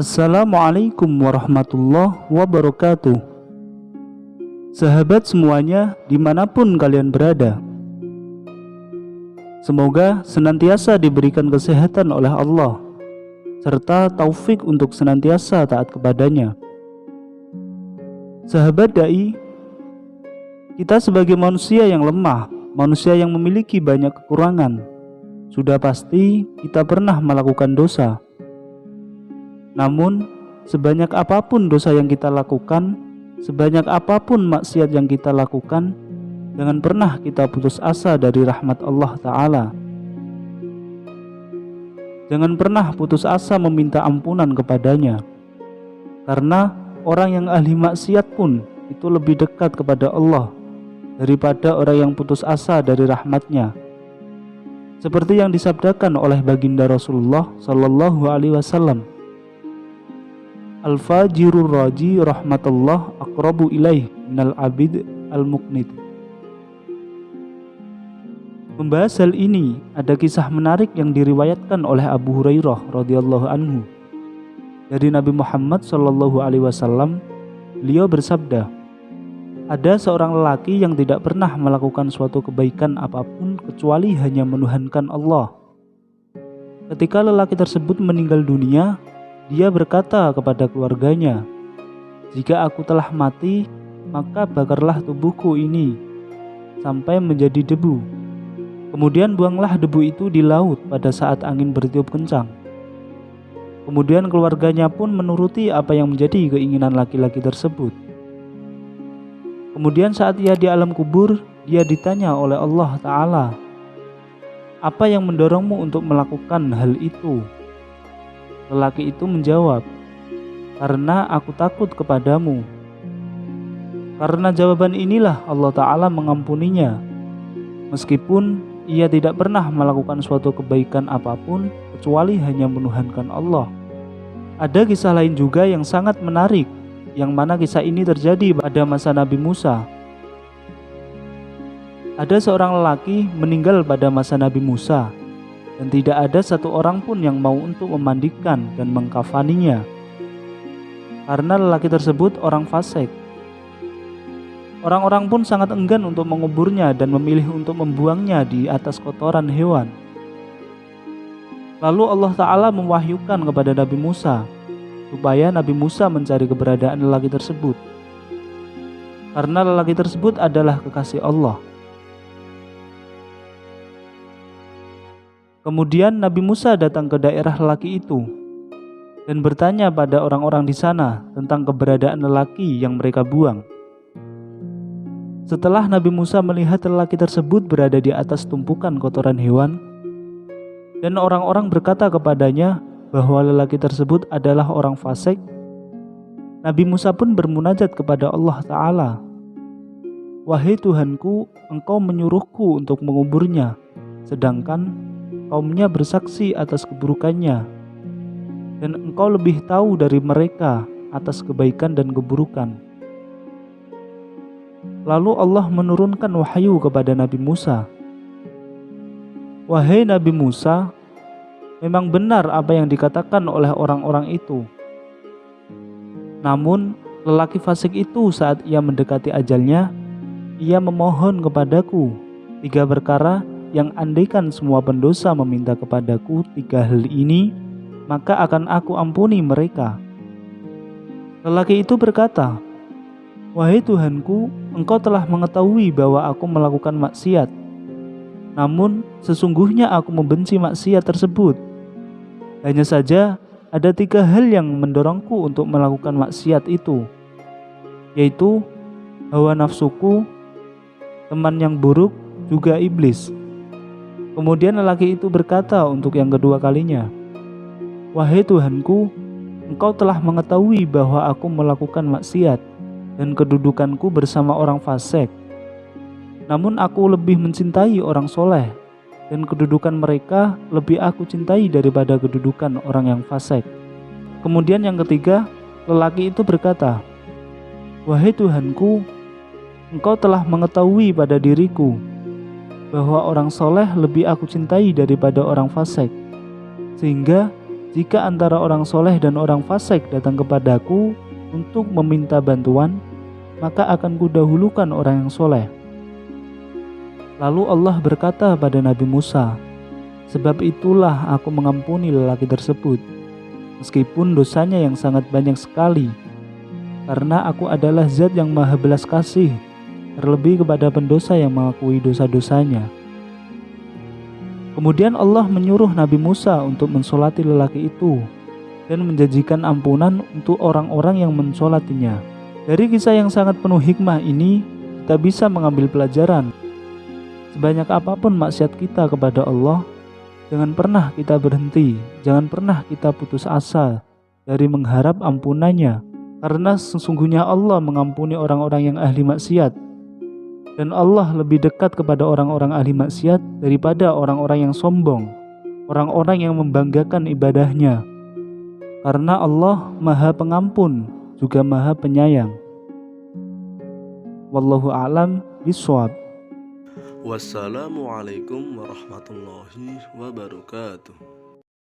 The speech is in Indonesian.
Assalamualaikum warahmatullahi wabarakatuh. Sahabat semuanya, dimanapun kalian berada, semoga senantiasa diberikan kesehatan oleh Allah, serta taufik untuk senantiasa taat kepadanya. Sahabat da'i, kita sebagai manusia yang lemah, manusia yang memiliki banyak kekurangan, sudah pasti kita pernah melakukan dosa. Namun, sebanyak apapun dosa yang kita lakukan, sebanyak apapun maksiat yang kita lakukan, jangan pernah kita putus asa dari rahmat Allah Ta'ala. Jangan pernah putus asa meminta ampunan kepadanya, karena orang yang ahli maksiat pun itu lebih dekat kepada Allah daripada orang yang putus asa dari rahmatnya. Seperti yang disabdakan oleh baginda Rasulullah Sallallahu Alaihi Wasallam, Al-fajirur raji rahmatullah aqrabu ilaih minal abid al-muqnid. Membahas hal ini, ada kisah menarik yang diriwayatkan oleh Abu Hurairah radhiyallahu anhu dari Nabi Muhammad sallallahu alaihi wasallam. Beliau bersabda, ada seorang lelaki yang tidak pernah melakukan suatu kebaikan apapun kecuali hanya menuhankan Allah. Ketika lelaki tersebut meninggal dunia, dia berkata kepada keluarganya, "Jika aku telah mati, maka bakarlah tubuhku ini sampai menjadi debu. Kemudian buanglah debu itu di laut pada saat angin bertiup kencang." Kemudian keluarganya pun menuruti apa yang menjadi keinginan laki-laki tersebut. Kemudian saat ia di alam kubur, dia ditanya oleh Allah Ta'ala, "Apa yang mendorongmu untuk melakukan hal itu?" Lelaki itu menjawab, "Karena aku takut kepadamu." Karena jawaban inilah Allah Ta'ala mengampuninya, meskipun ia tidak pernah melakukan suatu kebaikan apapun kecuali hanya menuhankan Allah. Ada kisah lain juga yang sangat menarik, yang mana kisah ini terjadi pada masa Nabi Musa. Ada seorang lelaki meninggal pada masa Nabi Musa, dan tidak ada satu orang pun yang mau untuk memandikan dan mengkafaninya, karena lelaki tersebut orang fasik. Orang-orang pun sangat enggan untuk menguburnya dan memilih untuk membuangnya di atas kotoran hewan. Lalu Allah Ta'ala mewahyukan kepada Nabi Musa supaya Nabi Musa mencari keberadaan lelaki tersebut, karena lelaki tersebut adalah kekasih Allah. Kemudian Nabi Musa datang ke daerah lelaki itu dan bertanya pada orang-orang di sana tentang keberadaan lelaki yang mereka buang. Setelah Nabi Musa melihat lelaki tersebut berada di atas tumpukan kotoran hewan, dan orang-orang berkata kepadanya bahwa lelaki tersebut adalah orang fasik, Nabi Musa pun bermunajat kepada Allah Ta'ala, "Wahai Tuhanku, Engkau menyuruhku untuk menguburnya, sedangkan kaumnya bersaksi atas keburukannya, dan Engkau lebih tahu dari mereka atas kebaikan dan keburukan." Lalu Allah menurunkan wahyu kepada Nabi Musa, "Wahai Nabi Musa, memang benar apa yang dikatakan oleh orang-orang itu. Namun lelaki fasik itu saat ia mendekati ajalnya, ia memohon kepadaku 3 perkara yang andaikan semua pendosa meminta kepadaku 3 hal ini, maka akan aku ampuni mereka." Lelaki itu berkata, "Wahai Tuhanku, Engkau telah mengetahui bahwa aku melakukan maksiat. Namun sesungguhnya aku membenci maksiat tersebut. Hanya saja ada 3 hal yang mendorongku untuk melakukan maksiat itu, yaitu hawa nafsuku, teman yang buruk, juga iblis." Kemudian lelaki itu berkata untuk yang kedua kalinya, "Wahai Tuhanku, Engkau telah mengetahui bahwa aku melakukan maksiat dan kedudukanku bersama orang fasik. Namun aku lebih mencintai orang soleh, dan kedudukan mereka lebih aku cintai daripada kedudukan orang yang fasik." Kemudian yang ketiga, lelaki itu berkata, "Wahai Tuhanku, Engkau telah mengetahui pada diriku bahwa orang soleh lebih aku cintai daripada orang fasik, sehingga Jika antara orang soleh dan orang fasik datang kepadaku untuk meminta bantuan, maka akan kudahulukan orang yang soleh. Lalu Allah berkata pada Nabi Musa, sebab itulah aku mengampuni lelaki tersebut, meskipun dosanya yang sangat banyak sekali, karena aku adalah zat yang maha belas kasih, terlebih kepada pendosa yang mengakui dosa-dosanya. Kemudian Allah menyuruh Nabi Musa untuk mensolati lelaki itu dan menjanjikan ampunan untuk orang-orang yang mensolatinya. Dari kisah yang sangat penuh hikmah ini, kita bisa mengambil pelajaran. Sebanyak apapun maksiat kita kepada Allah, jangan pernah kita berhenti, jangan pernah kita putus asa dari mengharap ampunannya. Karena sesungguhnya Allah mengampuni orang-orang yang ahli maksiat. Dan Allah lebih dekat kepada orang-orang ahli maksiat daripada orang-orang yang sombong, orang-orang yang membanggakan ibadahnya. Karena Allah Maha Pengampun, juga Maha Penyayang. Wallahu a'lam bishawab. Wassalamualaikum warahmatullahi wabarakatuh.